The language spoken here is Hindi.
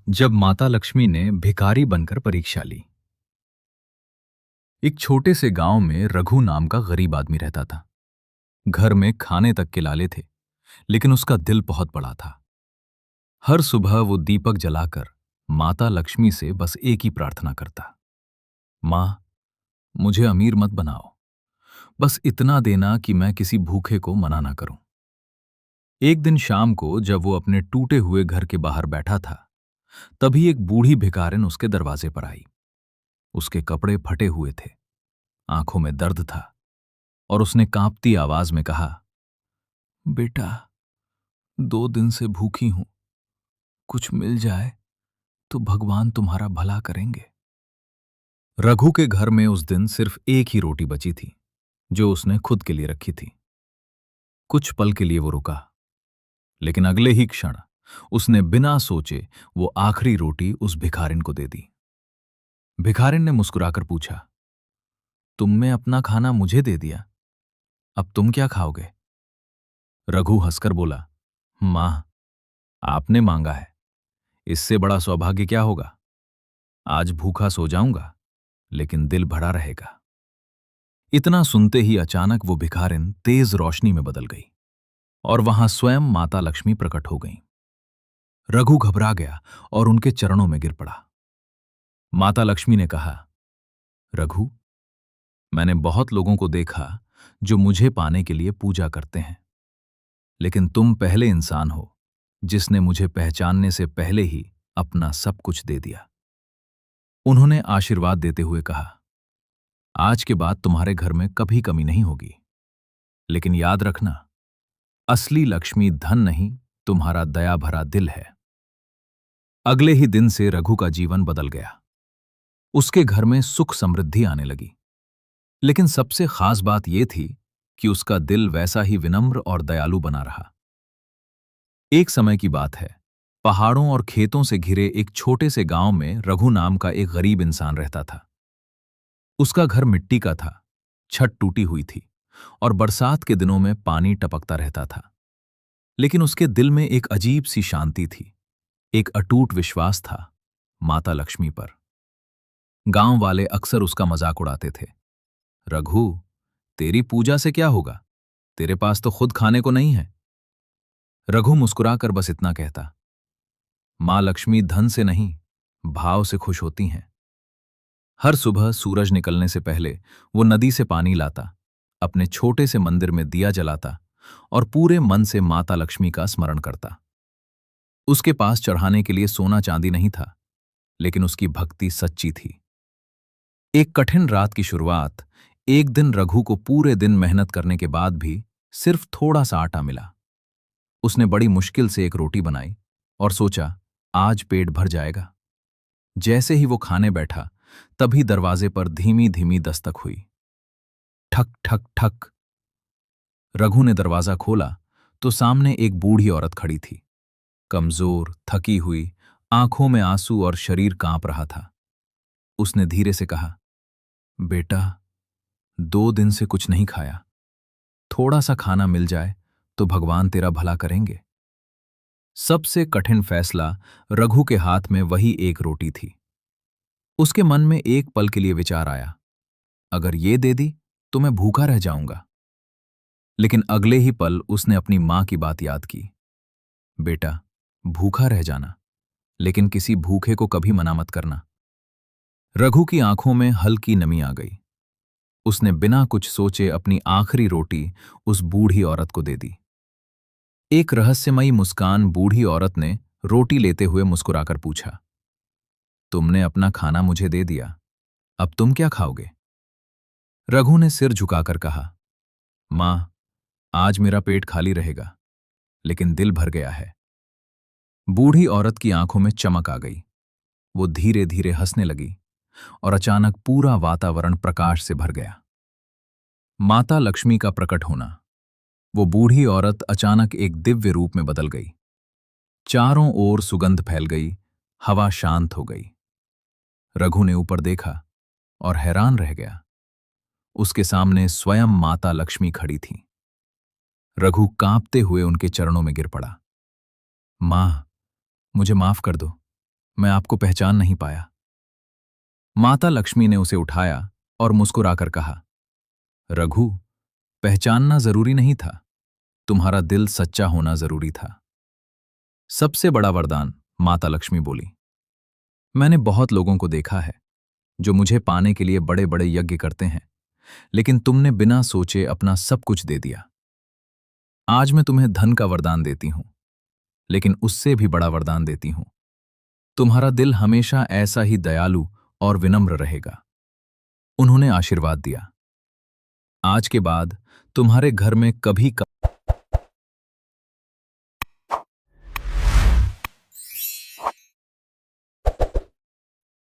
जब माता लक्ष्मी ने भिखारी बनकर परीक्षा ली। एक छोटे से गांव में रघु नाम का गरीब आदमी रहता था। घर में खाने तक के लाले थे, लेकिन उसका दिल बहुत बड़ा था। हर सुबह वो दीपक जलाकर माता लक्ष्मी से बस एक ही प्रार्थना करता, माँ, मुझे अमीर मत बनाओ, बस इतना देना कि मैं किसी भूखे को मना ना करूं। एक दिन शाम को जब वो अपने टूटे हुए घर के बाहर बैठा था, तभी एक बूढ़ी भिखारिन उसके दरवाजे पर आई। उसके कपड़े फटे हुए थे, आंखों में दर्द था, और उसने कांपती आवाज में कहा, बेटा, 2 दिन से भूखी हूं, कुछ मिल जाए तो भगवान तुम्हारा भला करेंगे। रघु के घर में उस दिन सिर्फ एक ही रोटी बची थी, जो उसने खुद के लिए रखी थी। कुछ पल के लिए वो रुका, लेकिन अगले ही क्षण उसने बिना सोचे वो आखिरी रोटी उस भिखारिन को दे दी। भिखारिन ने मुस्कुराकर पूछा, तुमने अपना खाना मुझे दे दिया, अब तुम क्या खाओगे? रघु हंसकर बोला, मां, आपने मांगा है, इससे बड़ा सौभाग्य क्या होगा। आज भूखा सो जाऊंगा, लेकिन दिल भरा रहेगा। इतना सुनते ही अचानक वो भिखारिन तेज रोशनी में बदल गई, और वहां स्वयं माता लक्ष्मी प्रकट हो गईं। रघु घबरा गया और उनके चरणों में गिर पड़ा। माता लक्ष्मी ने कहा, रघु, मैंने बहुत लोगों को देखा जो मुझे पाने के लिए पूजा करते हैं, लेकिन तुम पहले इंसान हो जिसने मुझे पहचानने से पहले ही अपना सब कुछ दे दिया। उन्होंने आशीर्वाद देते हुए कहा, आज के बाद तुम्हारे घर में कभी कमी नहीं होगी, लेकिन याद रखना, असली लक्ष्मी धन नहीं, तुम्हारा दया भरा दिल है। अगले ही दिन से रघु का जीवन बदल गया। उसके घर में सुख समृद्धि आने लगी, लेकिन सबसे खास बात यह थी कि उसका दिल वैसा ही विनम्र और दयालु बना रहा। एक समय की बात है, पहाड़ों और खेतों से घिरे एक छोटे से गांव में रघु नाम का एक गरीब इंसान रहता था। उसका घर मिट्टी का था, छत टूटी हुई थी, और बरसात के दिनों में पानी टपकता रहता था। लेकिन उसके दिल में एक अजीब सी शांति थी, एक अटूट विश्वास था माता लक्ष्मी पर। गांव वाले अक्सर उसका मजाक उड़ाते थे, रघु, तेरी पूजा से क्या होगा, तेरे पास तो खुद खाने को नहीं है। रघु मुस्कुराकर बस इतना कहता, मां लक्ष्मी धन से नहीं, भाव से खुश होती हैं। हर सुबह सूरज निकलने से पहले वो नदी से पानी लाता, अपने छोटे से मंदिर में दिया जलाता, और पूरे मन से माता लक्ष्मी का स्मरण करता। उसके पास चढ़ाने के लिए सोना चांदी नहीं था, लेकिन उसकी भक्ति सच्ची थी। एक कठिन रात की शुरुआत, एक दिन रघु को पूरे दिन मेहनत करने के बाद भी सिर्फ थोड़ा सा आटा मिला। उसने बड़ी मुश्किल से एक रोटी बनाई और सोचा, आज पेट भर जाएगा। जैसे ही वो खाने बैठा, तभी दरवाजे पर धीमी धीमी दस्तक हुई। ठक ठक ठक। रघु ने दरवाजा खोला तो सामने एक बूढ़ी औरत खड़ी थी, कमजोर, थकी हुई, आंखों में आंसू और शरीर कांप रहा था। उसने धीरे से कहा, बेटा, 2 दिन से कुछ नहीं खाया, थोड़ा सा खाना मिल जाए तो भगवान तेरा भला करेंगे। सबसे कठिन फैसला रघु के हाथ में वही एक रोटी थी। उसके मन में एक पल के लिए विचार आया, अगर ये दे दी तो मैं भूखा रह जाऊंगा। लेकिन अगले ही पल उसने अपनी मां की बात याद की, बेटा, भूखा रह जाना, लेकिन किसी भूखे को कभी मना मत करना। रघु की आंखों में हल्की नमी आ गई। उसने बिना कुछ सोचे अपनी आखिरी रोटी उस बूढ़ी औरत को दे दी। एक रहस्यमयी मुस्कान बूढ़ी औरत ने रोटी लेते हुए मुस्कुराकर पूछा, तुमने अपना खाना मुझे दे दिया, अब तुम क्या खाओगे? रघु ने सिर झुकाकर कहा, मां, आज मेरा पेट खाली रहेगा, लेकिन दिल भर गया है। बूढ़ी औरत की आंखों में चमक आ गई। वो धीरे धीरे हंसने लगी, और अचानक पूरा वातावरण प्रकाश से भर गया। माता लक्ष्मी का प्रकट होना। वो बूढ़ी औरत अचानक एक दिव्य रूप में बदल गई। चारों ओर सुगंध फैल गई, हवा शांत हो गई। रघु ने ऊपर देखा और हैरान रह गया। उसके सामने स्वयं माता लक्ष्मी खड़ी थी। रघु कांपते हुए उनके चरणों में गिर पड़ा। मां, मुझे माफ कर दो, मैं आपको पहचान नहीं पाया। माता लक्ष्मी ने उसे उठाया और मुस्कुराकर कहा, रघु, पहचानना जरूरी नहीं था, तुम्हारा दिल सच्चा होना जरूरी था। सबसे बड़ा वरदान, माता लक्ष्मी बोली। मैंने बहुत लोगों को देखा है जो मुझे पाने के लिए बड़े बड़े यज्ञ करते हैं, लेकिन तुमने बिना सोचे अपना सब कुछ दे दिया। आज मैं तुम्हें धन का वरदान देती हूं, लेकिन उससे भी बड़ा वरदान देती हूं। तुम्हारा दिल हमेशा ऐसा ही दयालु और विनम्र रहेगा। उन्होंने आशीर्वाद दिया। आज के बाद तुम्हारे घर में कभी